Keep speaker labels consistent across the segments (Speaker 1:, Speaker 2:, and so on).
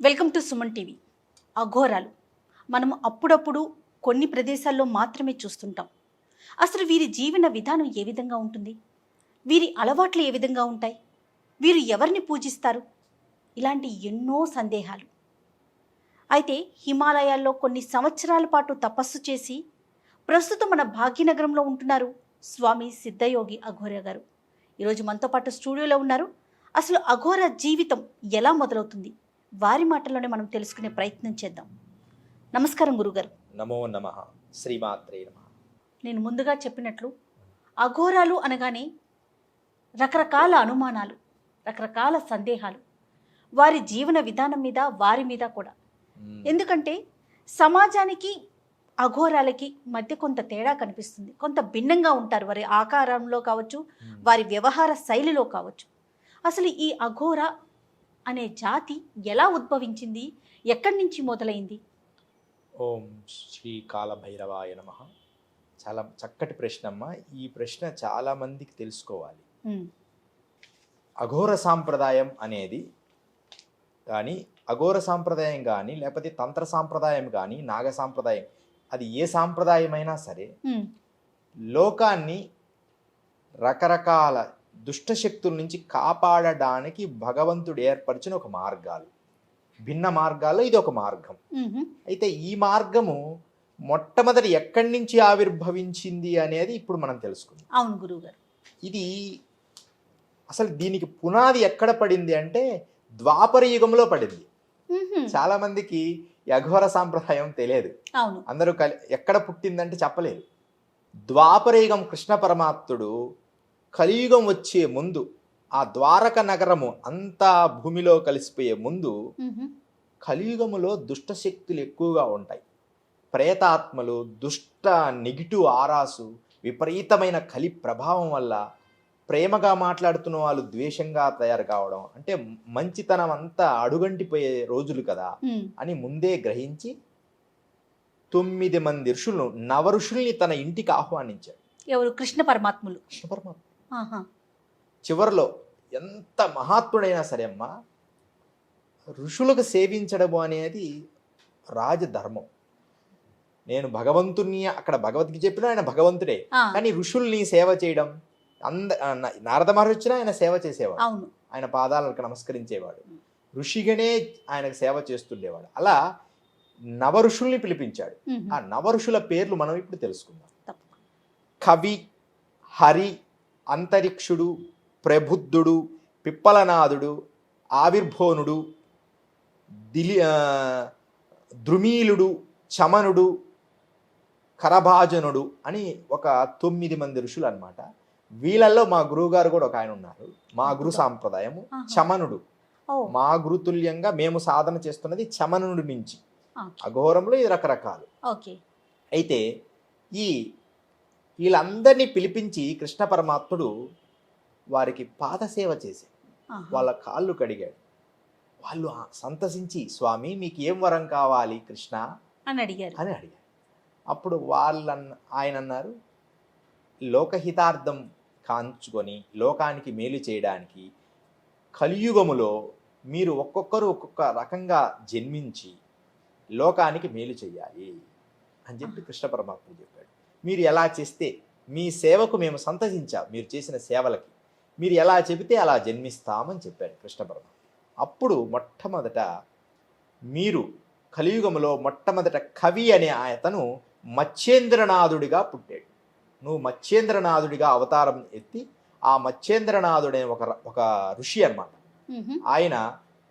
Speaker 1: Welcome to Suman TV. అఘోరాలు మనం అప్పుడప్పుడు కొన్ని ప్రదేశాల్లో మాత్రమే చూస్తుంటాం. అసలు వీరి జీవన విధానం ఏ విధంగా ఉంటుంది? వీరి అలవాట్లు ఏ విధంగా ఉంటాయి? వీరు ఎవరిని పూజిస్తారు? ఇలాంటి ఎన్నో సందేహాలు. అయితే హిమాలయాల్లో కొన్ని సంవత్సరాల పాటు తపస్సు చేసి ప్రస్తుతం మన భాగ్యనగరంలో ఉంటున్నారు స్వామి సిద్ధయోగి అఘోరా గారు. ఈరోజు మనతో పాటు స్టూడియోలో ఉన్నారు. అసలు అఘోరా జీవితం ఎలా మొదలవుతుంది? వారి మాటల్లోనే మనం తెలుసుకునే ప్రయత్నం చేద్దాం. నమస్కారం గురుగారు.
Speaker 2: నమో నమః. శ్రీమాత్రే నమః.
Speaker 1: నేను ముందుగా చెప్పినట్లు అఘోరాలు అనగానే రకరకాల అనుమానాలు, రకరకాల సందేహాలు వారి జీవన విధానం మీద, వారి మీద కూడా. ఎందుకంటే సమాజానికి అఘోరాలకి మధ్య కొంత తేడా కనిపిస్తుంది. కొంత భిన్నంగా ఉంటారు, వారి ఆకారంలో కావచ్చు, వారి వ్యవహార శైలిలో కావచ్చు. అసలు ఈ అఘోరా అనే జాతి ఎలా ఉద్భవించింది? ఎక్కడి నుంచి మొదలైంది?
Speaker 2: ఓం శ్రీ కాలభైరవాయ నమః. చాలా చక్కటి ప్రశ్న అమ్మా. ఈ ప్రశ్న చాలా మందికి తెలుసుకోవాలి. అఘోర సాంప్రదాయం అనేది కానీ, అఘోర సాంప్రదాయం కానీ, లేకపోతే తంత్ర సాంప్రదాయం కానీ, నాగ సాంప్రదాయం, అది ఏ సాంప్రదాయమైనా సరే లోకాన్ని రకరకాల దుష్టశక్తుల నుంచి కాపాడడానికి భగవంతుడు ఏర్పరిచిన ఒక మార్గాలు, భిన్న మార్గాల్లో ఇది ఒక మార్గం. అయితే ఈ మార్గము మొట్టమొదటి ఎక్కడి నుంచి ఆవిర్భవించింది అనేది ఇప్పుడు మనం తెలుసుకుందాం.
Speaker 1: అవును గురువుగారు.
Speaker 2: ఇది అసలు దీనికి పునాది ఎక్కడ పడింది అంటే ద్వాపర యుగంలో పడింది. చాలా మందికి ఈ అఘోర సాంప్రదాయం తెలియదు. అందరూ ఎక్కడ పుట్టిందంటే చెప్పలేరు. ద్వాపర యుగం కృష్ణ పరమాత్ముడు కలియుగం వచ్చే ముందు, ఆ ద్వారక నగరము అంతా భూమిలో కలిసిపోయే ముందు, కలియుగములో దుష్ట శక్తులు ఎక్కువగా ఉంటాయి. ప్రేతాత్మలు, దుష్ట నెగిటివ్ ఆరాసు, విపరీతమైన కలి ప్రభావం వల్ల ప్రేమగా మాట్లాడుతున్న వాళ్ళు ద్వేషంగా తయారు కావడం, అంటే మంచితనం అంతా అడుగంటిపోయే రోజులు కదా అని ముందే గ్రహించి 9 మంది ఋషులను, నవ ఋషుల్ని తన ఇంటికి ఆహ్వానించాడు.
Speaker 1: ఎవరు? కృష్ణ పరమాత్ములు.
Speaker 2: కృష్ణ పరమాత్మ చివరిలో ఎంత మహాత్ముడైనా సరే అమ్మా, ఋషులకు సేవించడము అనేది రాజధర్మం. నేను భగవంతుని, అక్కడ భగవద్గీత చెప్పినా ఆయన భగవంతుడే, కానీ ఋషుల్ని సేవ చేయడం, నారద మహర్షి వచ్చినా ఆయన సేవ చేసేవాడు, ఆయన పాదాలకు నమస్కరించేవాడు, ఋషిగానే ఆయనకు సేవ చేస్తుండేవాడు. అలా నవ ఋషుల్ని పిలిపించాడు. ఆ నవ ఋషుల పేర్లు మనం ఇప్పుడు తెలుసుకుందాం. కవి, హరి, అంతరిక్షుడు, ప్రబుద్ధుడు, పిప్పలనాథుడు, ఆవిర్భోనుడు, ద్రుమీలుడు, చమనుడు, కరభాజనుడు అని ఒక 9 మంది ఋషులు అన్నమాట. వీళ్ళల్లో మా గురువుగారు కూడా ఒక ఆయన ఉన్నారు. మా గురు సాంప్రదాయము చమనుడు. మా గురుతుల్యంగా మేము సాధన చేస్తున్నది చమనుడి నుంచి. అఘోరంలో ఇది రకరకాలు. అయితే వీళ్ళందరినీ పిలిపించి కృష్ణ పరమాత్ముడు వారికి పాదసేవ చేసి వాళ్ళ కాళ్ళు కడిగాడు. వాళ్ళు సంతసించి, స్వామి మీకు ఏం వరం కావాలి కృష్ణ అని అడిగారు. అప్పుడు ఆయన అన్నారు, లోకహితార్థం కాంచుకొని లోకానికి మేలు చేయడానికి కలియుగములో మీరు ఒక్కొక్కరు ఒక్కొక్క రకంగా జన్మించి లోకానికి మేలు చెయ్యాలి అని చెప్పి కృష్ణ పరమాత్ముడు చెప్పాడు. మీరు ఎలా చేస్తే, మీ సేవకు మేము సంతసించాం, మీరు చేసిన సేవలకి మీరు ఎలా చెబితే అలా జన్మిస్తామని చెప్పాడు కృష్ణ పరమాత్మ. అప్పుడు మొట్టమొదట మీరు కలియుగంలో మొట్టమొదట కవి అనే అతను మత్స్యేంద్రనాథుడిగా పుట్టాడు. నువ్వు మత్స్యేంద్రనాథుడిగా అవతారం ఎత్తి, ఆ మత్స్యేంద్రనాథుడే ఒక ఋషి అన్నమాట. ఆయన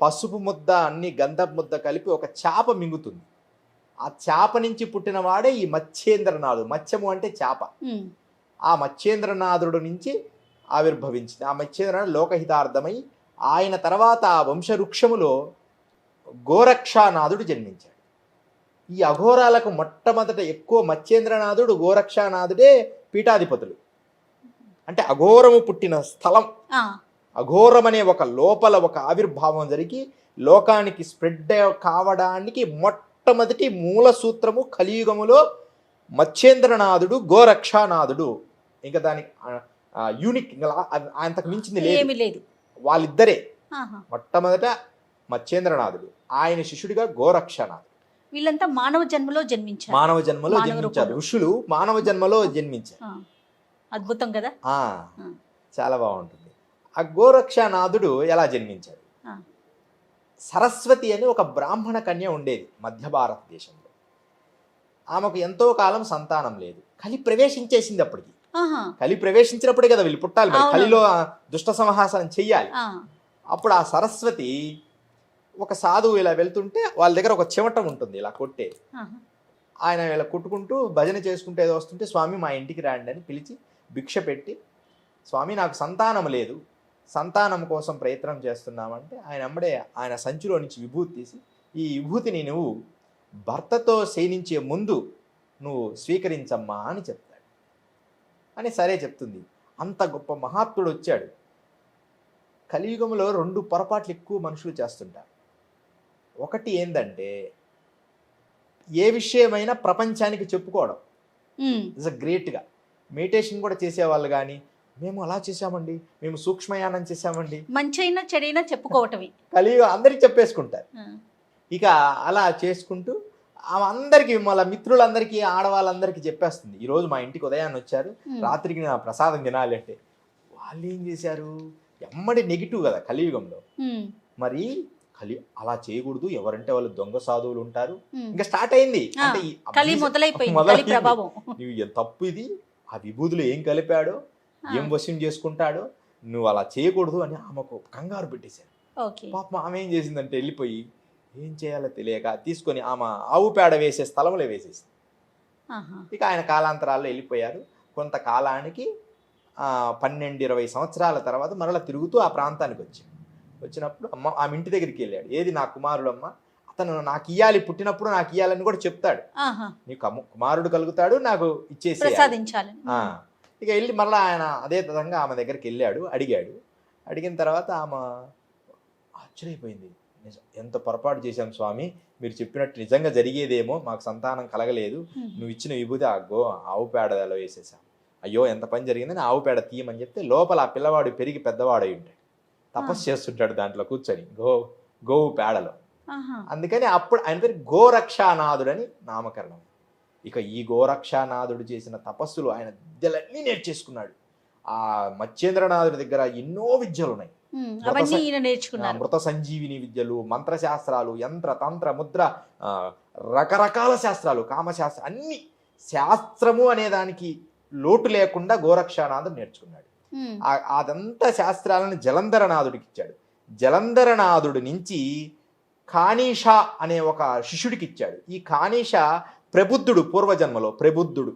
Speaker 2: పసుపు ముద్ద, అన్ని గంధపు ముద్ద కలిపి ఒక చేప మింగుతుంది. ఆ చేప నుంచి పుట్టిన వాడే ఈ మత్స్యేంద్రనాథుడు. మత్స్యము అంటే చేప. ఆ మత్స్యేంద్రనాథుడు నుంచి ఆవిర్భవించింది. ఆ మత్స్యేంద్రనాథుడు లోకహితార్థమై ఆయన తర్వాత ఆ వంశవృక్షములో గోరక్షానాథుడు జన్మించాడు. ఈ అఘోరాలకు మొట్టమొదట ఎక్కువ మత్స్యేంద్రనాథుడు, గోరక్షానాథుడే పీఠాధిపతులు. అంటే అఘోరము పుట్టిన స్థలం. అఘోరం అనే ఒక లోపల ఒక ఆవిర్భావం జరిగి లోకానికి స్ప్రెడ్ కావడానికి మొట్టమొదటి మూల సూత్రము కలియుగములో మత్స్యేంద్రనాథుడు, గోరక్షానాథుడు. ఇంకా దానికి యూనిక్ అంతకు మించింది లేదు. వాళ్ళిద్దరే మొట్టమొదట మత్స్యేంద్రనాథుడు, ఆయన శిష్యుడిగా గోరక్షనాథుడు.
Speaker 1: వీళ్ళంతా మానవ జన్మలో జన్మించారు.
Speaker 2: మానవ జన్మలో
Speaker 1: మానవ
Speaker 2: జన్మించారు.
Speaker 1: రూపంలో.
Speaker 2: ఋషులు మానవ జన్మలో జన్మించారు.
Speaker 1: ఆ, అద్భుతం కదా.
Speaker 2: ఆ
Speaker 1: ఆ,
Speaker 2: చాలా బాగుంటుంది. ఆ గోరక్షనాథుడు ఎలా జన్మించాడు?
Speaker 1: ఆ,
Speaker 2: సరస్వతి అని ఒక బ్రాహ్మణ కన్య ఉండేది మధ్య భారతదేశంలో. ఆమెకు ఎంతో కాలం సంతానం లేదు. కలి ప్రవేశించేసింది అప్పటికి.
Speaker 1: ఆహా,
Speaker 2: కలి ప్రవేశించినప్పుడే కదా వీళ్ళు పుట్టాలి, మరి
Speaker 1: అవును.
Speaker 2: కలిలో ఆ దుష్ట సంహాసనం చెయ్యాలి.
Speaker 1: ఆ,
Speaker 2: అప్పుడు ఆ సరస్వతి ఒక సాధువు ఇలా వెళ్తుంటే వాళ్ళ దగ్గర ఒక చివటం ఉంటుంది ఇలా కొట్టే.
Speaker 1: ఆహా,
Speaker 2: ఆయన ఇలా కొట్టుకుంటూ భజన చేసుకుంటూ ఏదో వస్తుంటే, స్వామి మా ఇంటికి రండి అని పిలిచి భిక్ష పెట్టి, స్వామి నాకు సంతానం లేదు, సంతానం కోసం ప్రయత్నం చేస్తున్నామంటే ఆయన అమ్మడే ఆయన సంచిలో నుంచి విభూతి తీసి, ఈ విభూతిని నువ్వు భర్తతో శయనించే ముందు నువ్వు స్వీకరించమ్మా అని చెప్తాడు. అని సరే చెప్తుంది. అంత గొప్ప మహాత్ముడు వచ్చాడు. కలియుగంలో 2 పొరపాట్లు ఎక్కువ మనుషులు చేస్తుంటారు. ఒకటి ఏంటంటే ఏ విషయమైనా ప్రపంచానికి చెప్పుకోవడం. ఇట్స్ గ్రేట్గా మెడిటేషన్ కూడా చేసేవాళ్ళు కానీ, మేము అలా చేసామండి, మేము సూక్ష్మయానం చేసామండి,
Speaker 1: మంచైనా చెడైనా చెప్పుకోవటమే.
Speaker 2: కలియుగం అందరికి చెప్పేసుకుంటారు. ఇక అలా చేసుకుంటూ ఆమె అందరికీ, మళ్ళీ మిత్రులందరికీ, ఆడవాళ్ళందరికీ చెప్పేస్తుంది, ఈరోజు మా ఇంటికి ఉదయాన్నే వచ్చారు, రాత్రికి నా ప్రసాదం తినాలి అంటే. వాళ్ళు ఏం చేశారు, ఎమ్మడి నెగిటివ్ కదా కలియుగంలో. మరి అలా చేయకూడదు, ఎవరంటే వాళ్ళు దొంగ సాధువులు ఉంటారు. ఇంకా స్టార్ట్ అయింది. అంటే
Speaker 1: ప్రభావం.
Speaker 2: నువ్వు తప్పు ఇది, ఆ విభూతిలో ఏం కలిపాడో, ఏం వశం చేసుకుంటాడో, నువ్వు అలా చేయకూడదు అని ఆమెకు కంగారు పెట్టేశారు. పాపం ఆమె ఏం చేసిందంటే వెళ్ళిపోయి ఏం చేయాలో తెలియక తీసుకొని ఆమె ఆవు పేడ వేసే స్థలంలో వేసేసింది. ఇక ఆయన కాలాంతరాల్లో వెళ్ళిపోయారు. కొంతకాలానికి 12-20 సంవత్సరాల తర్వాత మరలా తిరుగుతూ ఆ ప్రాంతానికి వచ్చినప్పుడు ఆమె ఇంటి దగ్గరికి వెళ్ళాడు. ఏది నా కుమారుడు అమ్మ, అతను నాకు ఇయ్యాలి, పుట్టినప్పుడు నాకు ఇయ్యాలని కూడా చెప్తాడు, నీకు కుమారుడు కలుగుతాడు, నాకు ఇచ్చేసి. ఇక వెళ్ళి మరలా ఆయన అదే విధంగా ఆమె దగ్గరికి వెళ్ళాడు, అడిగిన తర్వాత ఆమె ఆశ్చర్యపోయింది. నిజం, ఎంత పొరపాటు చేశాం స్వామి, మీరు చెప్పినట్టు నిజంగా జరిగేదేమో, మాకు సంతానం కలగలేదు, నువ్వు ఇచ్చిన విభూతి ఆవు పేడలో వేసేసాం, అయ్యో ఎంత పని జరిగిందని ఆవు పేడ తీయమని చెప్తే, లోపల ఆ పిల్లవాడు పెరిగి పెద్దవాడు అయి ఉంటాడు, తపస్సు చేస్తుంటాడు దాంట్లో కూర్చొని గోవు పేడలో. అందుకని అప్పుడు ఆయన పేరు గోరక్షానాథుడు అని నామకరణం. ఇక ఈ గోరక్షానాథుడు చేసిన తపస్సులు ఆయన విద్యలన్నీ నేర్చేసుకున్నాడు. ఆ మత్స్యేంద్రనాథుడి దగ్గర ఎన్నో విద్యలు ఉన్నాయి. మృత సంజీవిని విద్యలు, మంత్రశాస్త్రాలు, యంత్ర తంత్ర ముద్ర, రకరకాల శాస్త్రాలు, కామశాస్త్రం, అన్ని శాస్త్రము అనే దానికి లోటు లేకుండా గోరక్షానాథుడు నేర్చుకున్నాడు. అదంతా శాస్త్రాలను జలంధరనాథుడికి ఇచ్చాడు. జలంధరనాథుడి నుంచి కానీషా అనే ఒక శిష్యుడికి ఇచ్చాడు. ఈ కానీషా ప్రబుద్ధుడు, పూర్వజన్మలో ప్రబుద్ధుడు.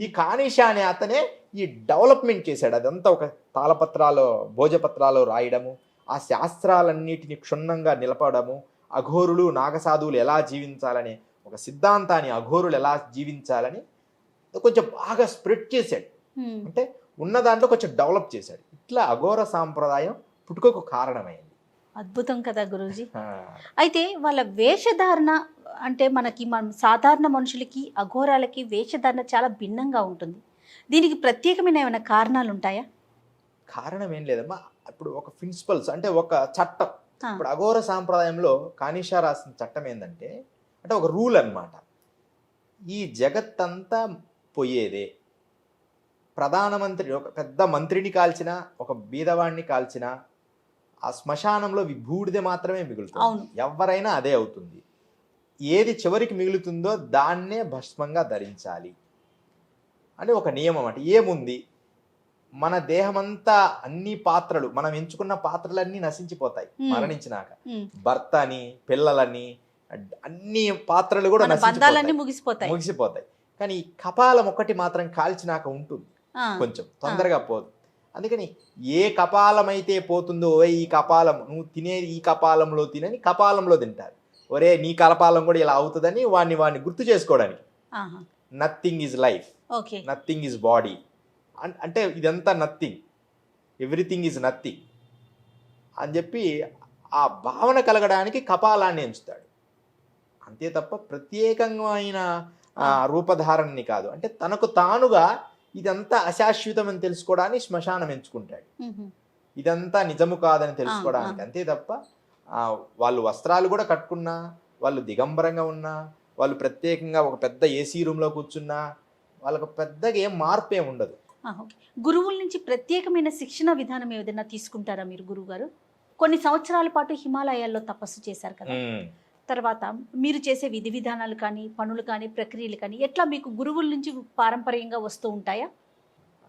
Speaker 2: ఈ కానీషా అనే అతనే ఈ డెవలప్మెంట్ చేశాడు. అదంతా ఒక తాళపత్రాలు, భోజపత్రాలు రాయడము, ఆ శాస్త్రాలన్నిటిని క్షుణ్ణంగా నిలపడము, అఘోరులు నాగసాధువులు ఎలా జీవించాలని ఒక సిద్ధాంతాన్ని, అఘోరులు ఎలా జీవించాలని కొంచెం బాగా స్ప్రెడ్ చేశాడు. అంటే ఉన్న దాంట్లో కొంచెం డెవలప్ చేశాడు. ఇట్లా అఘోర సాంప్రదాయం పుట్టుకకు కారణమైంది.
Speaker 1: అద్భుతం కదా గురూజీ. అయితే వాళ్ళ వేషధారణ అంటే మన సాధారణ మనుషులకి అఘోరాలకి వేషధారణ చాలా భిన్నంగా ఉంటుంది. దీనికి ప్రత్యేకమైన ఏమైనా కారణాలు ఉంటాయా?
Speaker 2: కారణం ఏం లేదమ్మా. ఇప్పుడు ఒక ప్రిన్సిపల్స్ అంటే ఒక చట్టం. ఇప్పుడు అఘోర సాంప్రదాయంలో కానీషా రాసిన చట్టం ఏంటంటే, అంటే ఒక రూల్ అన్నమాట. ఈ జగత్తంతా పోయేదే. ప్రధానమంత్రి ఒక పెద్ద మంత్రిని కాల్చినా, ఒక బీదవాడిని కాల్చినా, ఆ శ్మశానంలో బూడిద మాత్రమే మిగులుతుంది. ఎవరైనా అదే అవుతుంది. ఏది చివరికి మిగులుతుందో దాన్నే భస్మంగా ధరించాలి అని ఒక నియమం. అంటే ఏముంది, మన దేహమంతా అన్ని పాత్రలు, మనం ఎంచుకున్న పాత్రలన్నీ నశించిపోతాయి మరణించినాక. భర్త అని, పిల్లలని, అన్ని పాత్రలు కూడా ముగిసిపోతాయి. కానీ కపాలం ఒకటి మాత్రం కాల్చినాక ఉంటుంది, కొంచెం తొందరగా పోదు. అందుకని ఏ కపాలం అయితే పోతుందో, ఈ కపాలం నువ్వు తినేది ఈ కపాలంలో తినని కపాలంలో తింటారు. ఒరే నీ కపాలం కూడా ఇలా అవుతుందని వాడిని గుర్తు చేసుకోవడానికి. Nothing is life, nothing is body, అంటే ఇదంతా నథింగ్, ఎవ్రీథింగ్ ఈజ్ నథింగ్ అని చెప్పి ఆ భావన కలగడానికి కపాలాన్ని ఎంచుతాడు. అంతే తప్ప ప్రత్యేకమైన రూపధారణని కాదు. అంటే తనకు తానుగా ఇదంతా అశాశ్వతం అని తెలుసుకోవడానికి శ్మశానం ఎంచుకుంటాడు. ఇదంతా నిజము కాదని తెలుసుకోవడానికి. అంతే తప్ప వాళ్ళు వస్త్రాలు కూడా కట్టుకున్నా, వాళ్ళు దిగంబరంగా ఉన్నా, వాళ్ళు ప్రత్యేకంగా ఒక పెద్ద ఏసీ రూమ్లో కూర్చున్నా వాళ్ళకు పెద్దగా ఏం మార్పు ఏమి ఉండదు.
Speaker 1: ఓకే. గురువుల నుంచి ప్రత్యేకమైన శిక్షణ విధానం ఏదైనా తీసుకుంటారా మీరు గురువుగారు? కొన్ని సంవత్సరాల పాటు హిమాలయాల్లో తపస్సు చేశారు కదా, తర్వాత మీరు చేసే విధి విధానాలు కానీ, పనులు కానీ, ప్రక్రియలు కానీ ఎట్లా మీకు గురువుల నుంచి పారంపర్యంగా వస్తూ ఉంటాయా?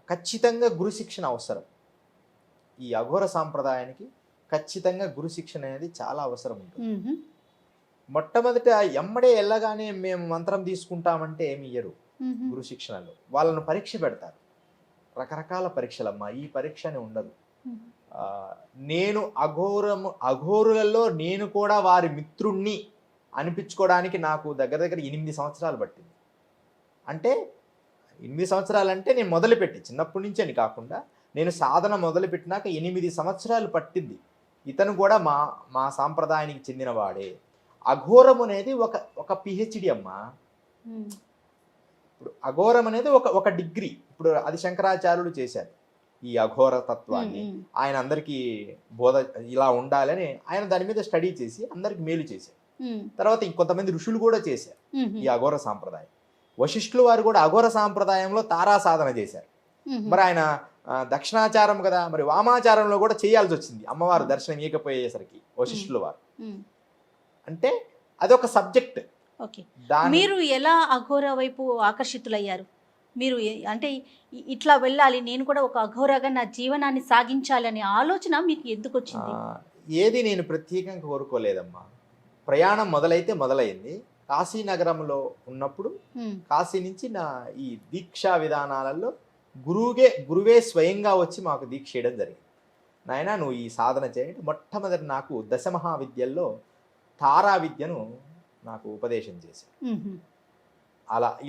Speaker 2: ఖచ్చితంగా గురు శిక్షణ అవసరం. ఈ అఘోర సాంప్రదాయానికి ఖచ్చితంగా గురు శిక్షణ అనేది చాలా అవసరం ఉంటుంది. మొట్టమొదట ఎమ్మడే వెళ్ళగానే మేము మంత్రం తీసుకుంటామంటే ఏమి ఇయ్యరు. గురు శిక్షణలో వాళ్ళను పరీక్ష పెడతారు. రకరకాల పరీక్షలమ్మా, ఈ పరీక్ష అని ఉండదు. నేను అఘోరులలో నేను కూడా వారి మిత్రుణ్ణి అనిపించుకోవడానికి నాకు దగ్గర దగ్గర 8 సంవత్సరాలు పట్టింది. అంటే 8 సంవత్సరాలు అంటే నేను మొదలుపెట్టి చిన్నప్పటి నుంచి అని కాకుండా నేను సాధన మొదలుపెట్టినాక 8 సంవత్సరాలు పట్టింది. ఇతను కూడా మా సాంప్రదాయానికి చెందినవాడే. అఘోరం అనేది ఒక పిహెచ్డి అమ్మా. ఇప్పుడు అఘోరం అనేది ఒక డిగ్రీ. ఇప్పుడు అది శంకరాచార్యులు చేశారు ఈ అఘోర తత్వాన్ని. ఆయన అందరికీ బోధ ఇలా ఉండాలని ఆయన దాని మీద స్టడీ చేసి అందరికి మేలు చేశారు. తర్వాత ఇంకొంతమంది ఋషులు కూడా చేశారు ఈ అఘోర సాంప్రదాయం. వశిష్ఠులు వారు కూడా అఘోర సాంప్రదాయంలో తారా సాధన చేశారు. మరి ఆయన దక్షిణాచారం కదా, మరి వామాచారంలో కూడా చేయాల్సి వచ్చింది అమ్మవారు దర్శనం ఇవ్వకపోయేసరికి వశిష్ఠుల వారు. అంటే అదొక సబ్జెక్ట్.
Speaker 1: మీరు ఎలా అఘోర వైపు ఆకర్షితులయ్యారు? మీరు అంటే ఇట్లా వెళ్ళాలి, నేను కూడా ఒక అఘోరగా నా జీవనాన్ని సాగించాలి అనే ఆలోచన మీకు ఎందుకు వచ్చింది?
Speaker 2: ఏది నేను ప్రత్యేకంగా కోరుకోలేదమ్మా. ప్రయాణం మొదలైంది కాశీనగరంలో ఉన్నప్పుడు. కాశీ నుంచి నా ఈ దీక్షా విధానాలలో గురువే స్వయంగా వచ్చి మాకు దీక్ష చేయడం జరిగింది. నాయనా నువ్వు ఈ సాధన చేయండి. మొట్టమొదటి నాకు దశమహావిద్యల్లో తారా విద్యను నాకు ఉపదేశం చేశారు.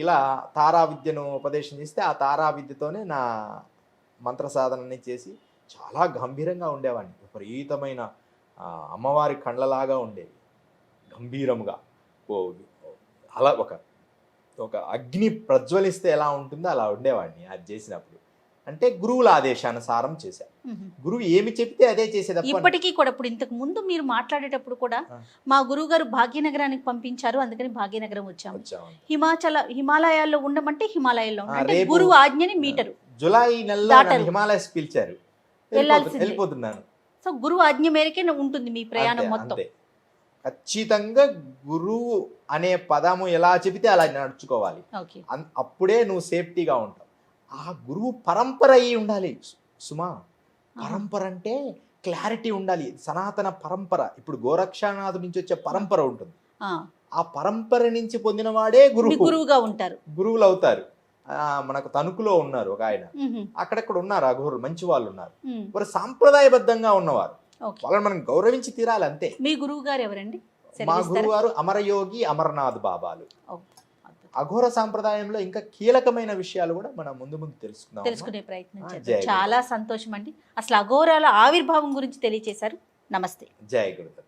Speaker 2: ఇలా తారా విద్యను ఉపదేశం చేస్తే ఆ తారా విద్యతోనే నా మంత్ర సాధనని చేసి చాలా గంభీరంగా ఉండేవాడిని. విపరీతమైన అమ్మవారి కండ్లలాగా ఉండేవి, గంభీరముగా. అలా ఒక అగ్ని ప్రజ్వలిస్తే ఎలా ఉంటుందో అలా ఉండేవాడిని అది చేసినప్పుడు. అంటే గురువుల ఆదేశానుసారం చేశాను. గురువు ఏమి చెప్తే అదే చేసేది.
Speaker 1: ఇప్పటికీ కూడా ఇప్పుడు ఇంతకు ముందు మీరు మాట్లాడేటప్పుడు కూడా మా గురువు గారు భాగ్యనగరానికి పంపించారు, అందుకని భాగ్యనగరం వచ్చాము. హిమాలయాల్లో ఉండమంటే హిమాలయాల్లో గురువు ఆజ్ఞని మీటరు.
Speaker 2: జులై నెలలో హిమాలయస్ పిలిచారు, వెళ్ళిపోతున్నాను.
Speaker 1: సో గురువు ఆజ్ఞ మేరకే ఉంటుంది మీ ప్రయాణం మొత్తం.
Speaker 2: ఖచ్చితంగా గురువు అనే పదము ఎలా చెబితే అలా నడుచుకోవాలి. అప్పుడే నువ్వు సేఫ్టీగా ఉంటావు. ఆ గురువు పరంపర అయి ఉండాలి సుమా. పరంపర అంటే క్లారిటీ ఉండాలి, సనాతన పరంపర. ఇప్పుడు గోరక్షనాథు నుంచి వచ్చే పరంపర ఉంటుంది. ఆ పరంపర నుంచి పొందిన వాడే గురువుగా ఉంటారు, గురువులు అవుతారు. మనకు తణుకులో ఉన్నారు ఒక ఆయన, అక్కడక్కడ ఉన్నారు అఘోరులు, మంచి వాళ్ళు ఉన్నారు. వారు సాంప్రదాయబద్ధంగా ఉన్నవారు, వాళ్ళని మనం గౌరవించి తీరాలి అంతే.
Speaker 1: మీ గురువు గారు ఎవరండి?
Speaker 2: మా గురువు గారు అమరయోగి అమర్నాథ్ బాబాలు. అఘోర సాంప్రదాయంలో ఇంకా కీలకమైన విషయాలు కూడా మనం ముందు తెలుసుకునే
Speaker 1: ప్రయత్నం చేద్దాం. చాలా సంతోషం అండి. అసలు అఘోరాల ఆవిర్భావం గురించి తెలియజేశారు. నమస్తే.
Speaker 2: జై గురు.